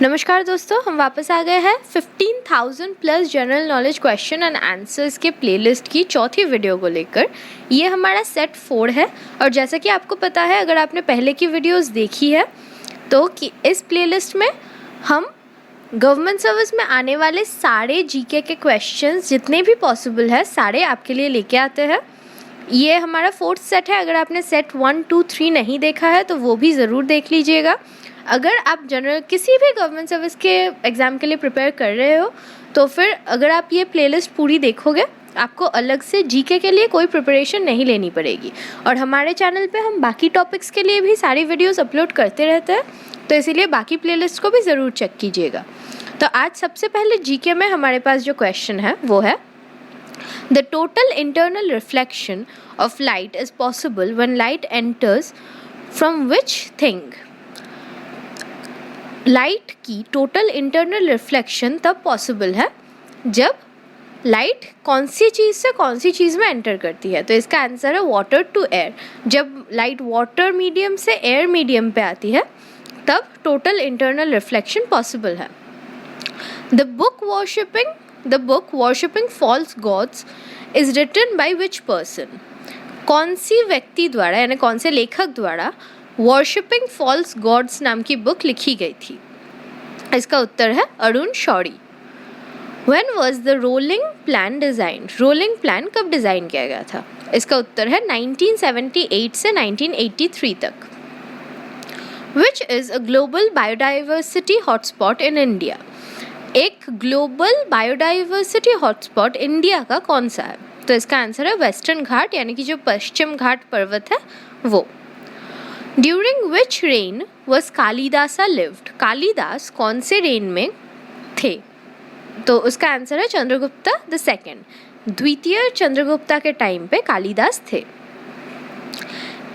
नमस्कार दोस्तों, हम वापस आ गए हैं 15,000 plus general knowledge question and answers के प्लेलिस्ट की चौथी वीडियो को लेकर। ये हमारा सेट 4 है और जैसा कि आपको पता है, अगर आपने पहले की वीडियोस देखी है तो कि इस प्लेलिस्ट में हम गवर्नमेंट सर्विस में आने वाले सारे जीके के क्वेश्चंस जितने भी पॉसिबल है सारे आपके लिए लेके आते हैं। ये हमारा 4th सेट है। अगर आपने सेट 1, 2, 3 नहीं देखा है तो वो भी ज़रूर देख लीजिएगा। अगर आप जनरल किसी भी गवर्नमेंट सर्विस के एग्ज़ाम के लिए प्रिपेयर कर रहे हो तो फिर अगर आप ये प्लेलिस्ट पूरी देखोगे आपको अलग से जीके के लिए कोई प्रिपरेशन नहीं लेनी पड़ेगी। और हमारे चैनल पे हम बाकी टॉपिक्स के लिए भी सारी वीडियोस अपलोड करते रहते हैं, तो इसीलिए बाकी प्लेलिस्ट को भी ज़रूर चेक कीजिएगा। तो आज सबसे पहले जीके में हमारे पास जो क्वेश्चन है वो है, the total internal reflection of light is possible when light enters from which thing. Light की टोटल इंटरनल रिफ्लेक्शन तब पॉसिबल है जब लाइट कौन सी चीज़ से कौन सी चीज़ में एंटर करती है। तो इसका आंसर है वाटर टू एयर। जब लाइट वाटर मीडियम से एयर मीडियम पे आती है तब टोटल इंटरनल रिफ्लेक्शन पॉसिबल है। The book worshipping false gods is written by which person. कौन सी व्यक्ति द्वारा यानी कौन से लेखक द्वारा वॉरशिपिंग फॉल्स गॉड्स नाम की बुक लिखी गई थी। इसका उत्तर है Arun Shourie. When was the rolling plan designed? Rolling plan कब डिज़ाइन किया गया था? इसका उत्तर है 1978 से 1983 तक। Which is a global biodiversity hotspot in India? एक ग्लोबल बायोडाइवर्सिटी हॉटस्पॉट इंडिया का कौन सा है? तो इसका आंसर है वेस्टर्न घाट, यानी कि जो पश्चिम घाट पर्वत है वो। During which reign was Kalidasa lived? Kalidas कौन से रेन में थे? तो उसका आंसर है चंद्रगुप्ता द सेकेंड। द्वितीय चंद्रगुप्ता के टाइम पे कालिदास थे।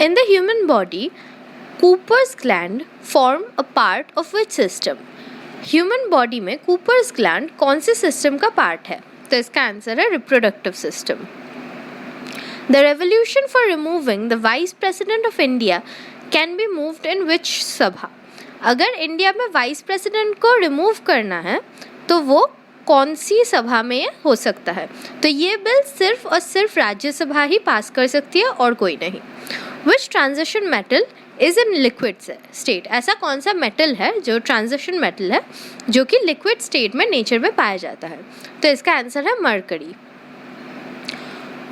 In the human body, Cooper's gland form a part of which system? Human body में कूपर्स ग्लैंड कौन से सिस्टम का पार्ट है? तो इसका आंसर है reproductive system. The resolution for removing the vice president of India can be moved in which सभा? अगर इंडिया में वाइस प्रेसिडेंट को रिमूव करना है तो वो कौन सी सभा में हो सकता है? तो ये बिल सिर्फ और सिर्फ राज्यसभा ही पास कर सकती है और कोई नहीं। Which transition metal is in liquid state? ऐसा कौन सा मेटल है जो ट्रांजिशन मेटल है जो कि लिक्विड स्टेट में नेचर में पाया जाता है? तो इसका आंसर है mercury.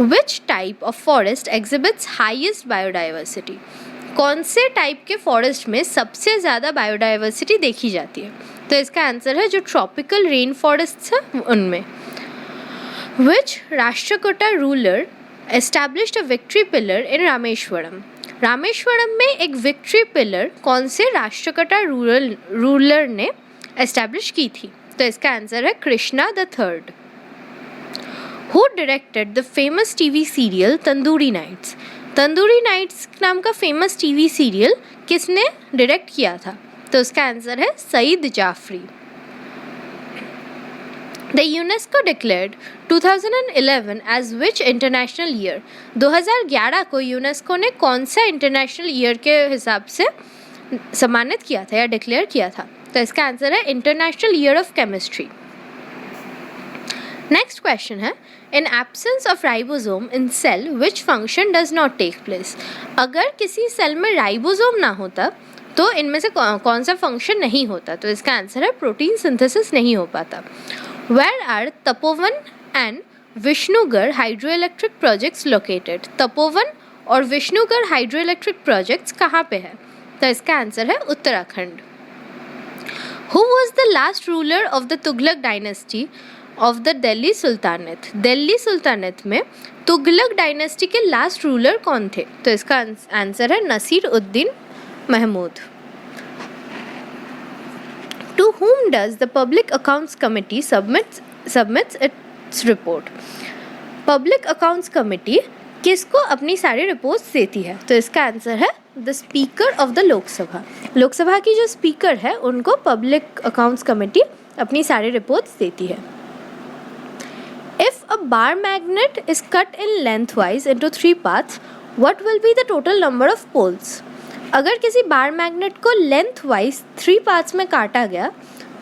Which type of forest exhibits highest biodiversity? कौन से टाइप के फॉरेस्ट में सबसे ज़्यादा बायोडाइवर्सिटी देखी जाती है? तो इसका आंसर है जो ट्रॉपिकल रेन फॉरेस्ट है उनमें। Which Rashtrakuta ruler established a victory pillar in Rameswaram? Rameswaram में एक विक्ट्री पिलर कौन से राष्ट्रकूटा रूलर ने एस्टैब्लिश की थी? तो इसका आंसर है Krishna the third. Who directed the famous TV serial Tandoori nights? Tandoori nights नाम का फेमस टीवी सीरियल किसने डायरेक्ट किया था? तो उसका आंसर है Saeed Jafri. The UNESCO declared 2011 as which international year? 2011 को यूनेस्को ने कौन सा इंटरनेशनल ईयर के हिसाब से सम्मानित किया था या डिक्लेयर किया था? तो इसका आंसर है international year of chemistry. Next question है, in absence of ribosome in cell which function does not take place? अगर किसी सेल में राइबोसोम ना होता तो इनमें से कौन सा फंक्शन नहीं होता? तो इसका आंसर है प्रोटीन सिंथेसिस नहीं हो पाता। Where are Tapovan and Vishnugar hydro electric projects located? Tapovan और विष्णुगर हाइड्रो इलेक्ट्रिक प्रोजेक्ट्स कहाँ पे है? तो इसका आंसर है Uttarakhand. Who was the last ruler of the Tughlaq dynasty of the Delhi sultanate? Delhi sultanate में तुगलक डायनेस्टी के लास्ट रूलर कौन थे? तो इसका आंसर है Nasiruddin Mahmud. To whom does the Public Accounts Committee submits its report? Public accounts committee किसको अपनी सारी रिपोर्ट्स देती है? तो इसका आंसर है the speaker of the Lok Sabha. Lok Sabha की जो स्पीकर है उनको पब्लिक अकाउंट्स कमेटी अपनी सारी रिपोर्ट्स देती है। If a bar magnet is cut in lengthwise into 3 parts, what will be the total number of poles? अगर किसी बार मैग्नेट को लेंथ वाइज 3 पार्ट्स में काटा गया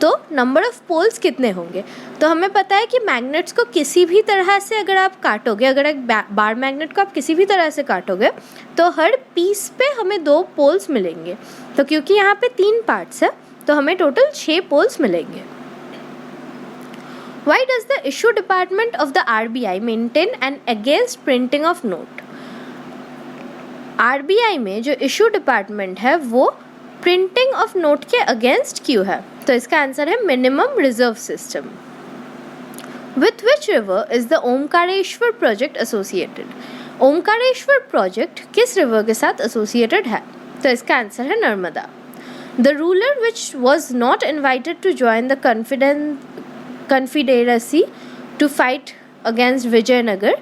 तो नंबर ऑफ पोल्स कितने होंगे? तो हमें पता है कि मैग्नेट्स को किसी भी तरह से अगर आप काटोगे, अगर एक बार मैग्नेट को आप किसी भी तरह से काटोगे तो हर पीस पे हमें 2 पोल्स मिलेंगे। तो क्योंकि यहाँ पे 3 पार्ट्स है तो हमें टोटल 6 पोल्स मिलेंगे। Why does the issue department of the RBI maintain an against printing of note? RBI में जो इशू डिपार्टमेंट है वो प्रिंटिंग ऑफ नोट के अगेंस्ट क्यों है? तो इसका आंसर है minimum reserve system. With which river is the Omkareshwar project associated? Omkareshwar project किस रिवर के साथ एसोसिएटेड है? तो इसका आंसर है Narmada. The ruler which was not invited to join the confederacy to fight against Vijayanagar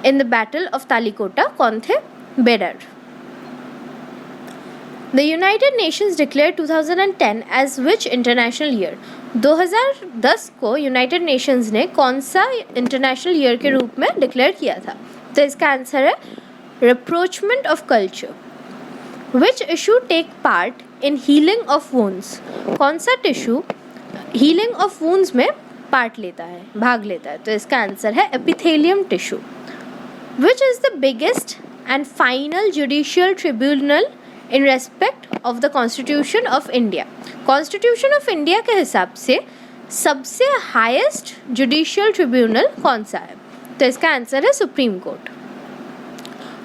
in the battle of Talikota कौन थे? Bearer. The United Nations declared 2010 as which international year? 2010 को United Nations ने कौन सा international year के रूप में declare किया था? तो इसका आंसर है rapprochement of culture. Which issue take part in healing of wounds? कौन सा टिश्यू हीलिंग ऑफ वुंड्स में पार्ट लेता है, भाग लेता है? तो इसका आंसर है epithelium tissue. Which is the biggest and final judicial tribunal in respect of the Constitution of India? Constitution of India के हिसाब से सबसे हाईएस्ट जुडिशियल ट्रिब्यूनल कौन सा है? तो इसका आंसर है supreme court.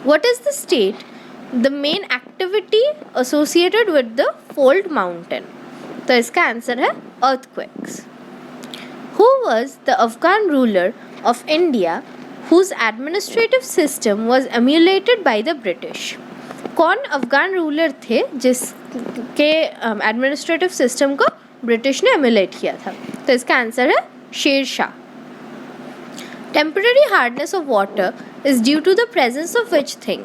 What is the state the main activity associated with the fold mountain? तो इसका आंसर है earthquakes. Who was the Afghan ruler of India whose administrative system was emulated by the British? कौन Afghan ruler थे जिसके administrative system को British ने emulate किया था? तो इसका आंसर है Sher Shah. Temporary hardness of water is due to the presence of which thing?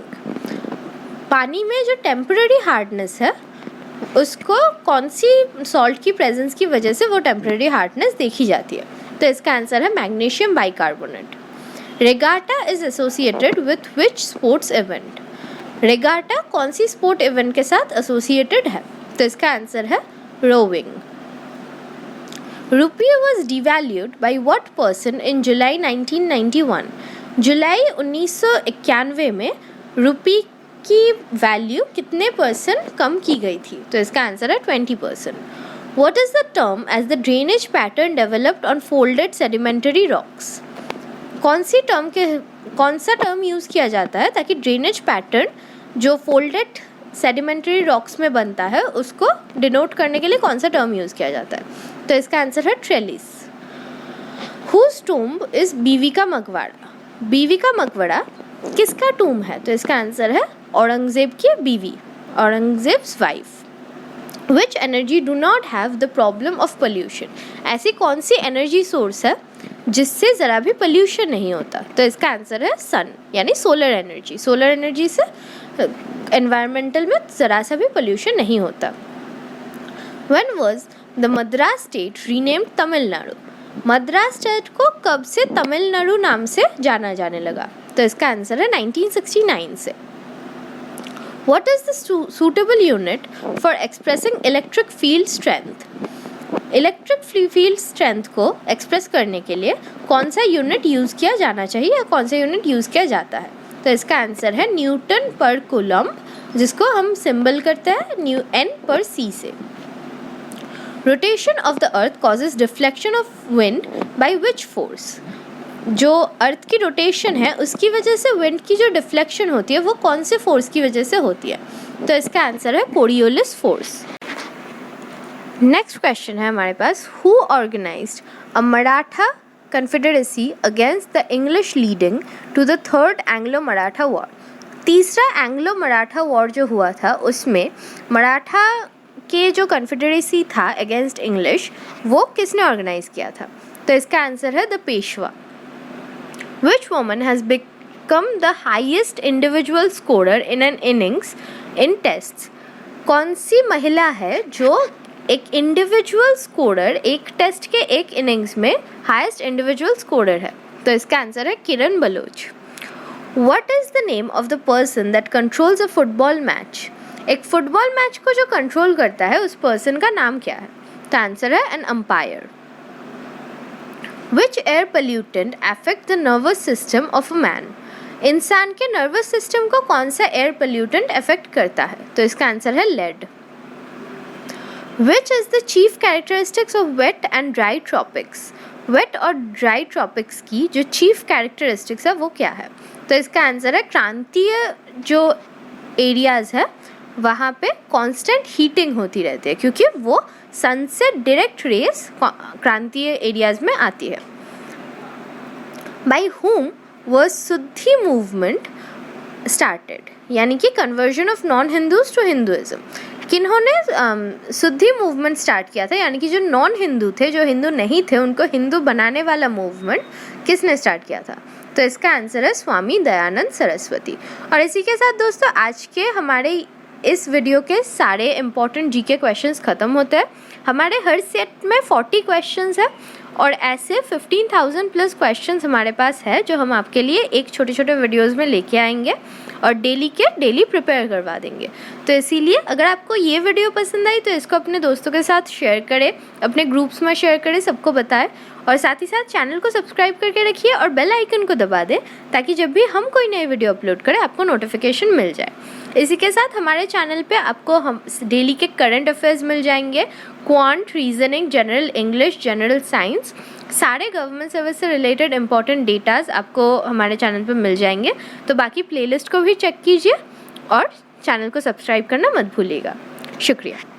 पानी में जो टेम्पररी हार्डनेस है उसको कौन सी सॉल्ट की प्रेजेंस की वजह से वो टेम्पररी हार्डनेस देखी जाती है? तो इसका आंसर है magnesium bicarbonate. Regatta is associated with which sports event? Regatta कौन सी स्पोर्ट इवेंट के साथ एसोसिएटेड है? तो इसका आंसर है roving. Rupee was devalued by what person in July 1991? जुलाई 1991 में रुपी की वैल्यू कितने परसेंट कम की गई थी? तो इसका आंसर है 20%। What is the term as the drainage pattern developed on folded sedimentary rocks? कौन सा टर्म यूज़ किया जाता है ताकि ड्रेनेज पैटर्न जो फोल्डेड सेडिमेंट्री रॉक्स में बनता है उसको डिनोट करने के लिए कौन सा टर्म यूज़ किया जाता है? तो इसका आंसर है ट्रेलिस। Whose tomb is बीवी का मकबरा? बीवी का मकबरा किसका टूम है? तो इसका आंसर है औरंगजेब की बीवी, Aurangzeb's wife. Which energy do not have the problem of pollution? ऐसी कौन सी एनर्जी सोर्स है जिससे ज़रा भी पोल्यूशन नहीं होता? तो इसका आंसर है सन, यानी सोलर एनर्जी। सोलर एनर्जी से एनवायरमेंटल में ज़रा सा भी पोल्यूशन नहीं होता। When was the Madras state renamed Tamil Nadu? Madras state को कब से तमिलनाडु नाम से जाना जाने लगा? तो इसका आंसर है 1969 से। What is the suitable unit for expressing electric field strength? Electric field strength को एक्सप्रेस करने के लिए कौन सा यूनिट यूज़ किया जाना चाहिए या कौन सा यूनिट यूज़ किया जाता है? तो इसका आंसर है न्यूटन पर कूलम्ब, जिसको हम सिंबल करते हैं N पर C से। Rotation of the earth causes deflection of wind by which force? जो अर्थ की रोटेशन है उसकी वजह से विंड की जो डिफ्लेक्शन होती है वो कौन से फोर्स की वजह से होती है? तो इसका आंसर है कोरियोलिस फोर्स। नेक्स्ट क्वेश्चन है हमारे पास, who organised a Maratha confederacy against the English leading to the third Anglo Maratha war? तीसरा एंग्लो मराठा वॉर जो हुआ था उसमें मराठा के जो कन्फेडरेसी था अगेंस्ट इंग्लिश वो किसने ऑर्गेनाइज किया था? तो इसका आंसर है the Peshwa. Which woman has become the highest individual scorer in an innings in tests? कौन सी महिला है जो एक इंडिविजुअल स्कोरर एक टेस्ट के एक इनिंग्स में हाईएस्ट इंडिविजुअल स्कोरर है? तो इसका आंसर है किरण Bloch. What is the name of the person that controls a football match? एक फुटबॉल मैच को जो कंट्रोल करता है उस पर्सन का नाम क्या है? तो आंसर है an umpire. Which air pollutant affect the nervous system of a man? इंसान के नर्वस सिस्टम को कौन सा एयर पोल्यूटेंट अफेक्ट करता है? तो इसका आंसर है lead. Which is the chief characteristics of wet and dry tropics? Wet और ड्राई ट्रॉपिक्स की जो चीफ कैरेक्टरिस्टिक्स है वो क्या है? तो इसका आंसर है क्रांतीय जो एरियाज है वहाँ पे कांस्टेंट हीटिंग होती रहती है क्योंकि वो सन से डायरेक्ट रेस क्रांतीय एरियाज में आती है। बाय हुम वाज शुद्धि मूवमेंट स्टार्टेड, यानी कि conversion of non Hindus to Hinduism. किन्होंने शुद्धि मूवमेंट स्टार्ट किया था, यानी कि जो नॉन हिंदू थे, जो हिंदू नहीं थे, उनको हिंदू बनाने वाला मूवमेंट किसने स्टार्ट किया था? तो इसका आंसर है स्वामी दयानंद सरस्वती। और इसी के साथ दोस्तों आज के हमारे इस वीडियो के सारे इम्पॉर्टेंट जीके क्वेश्चंस ख़त्म होते हैं। हमारे हर सेट में 40 क्वेश्चंस है और ऐसे 15,000 प्लस क्वेश्चंस हमारे पास है जो हम आपके लिए एक छोटे छोटे वीडियोस में लेके आएंगे और डेली प्रिपेयर करवा देंगे। तो इसीलिए अगर आपको ये वीडियो पसंद आई तो इसको अपने दोस्तों के साथ शेयर करें, अपने ग्रुप्स में शेयर करें, सबको बताएं और साथ ही साथ चैनल को सब्सक्राइब करके रखिए और बेल आइकन को दबा दें ताकि जब भी हम कोई नई वीडियो अपलोड करें आपको नोटिफिकेशन मिल जाए। इसी के साथ हमारे चैनल पे आपको हम डेली के करंट अफेयर्स मिल जाएंगे, quant, reasoning, general English, general science, सारे गवर्नमेंट सर्विस से रिलेटेड इंपॉर्टेंट डेटाज आपको हमारे चैनल पे मिल जाएंगे। तो बाकी प्लेलिस्ट को भी चेक कीजिए और चैनल को सब्सक्राइब करना मत भूलिएगा। शुक्रिया।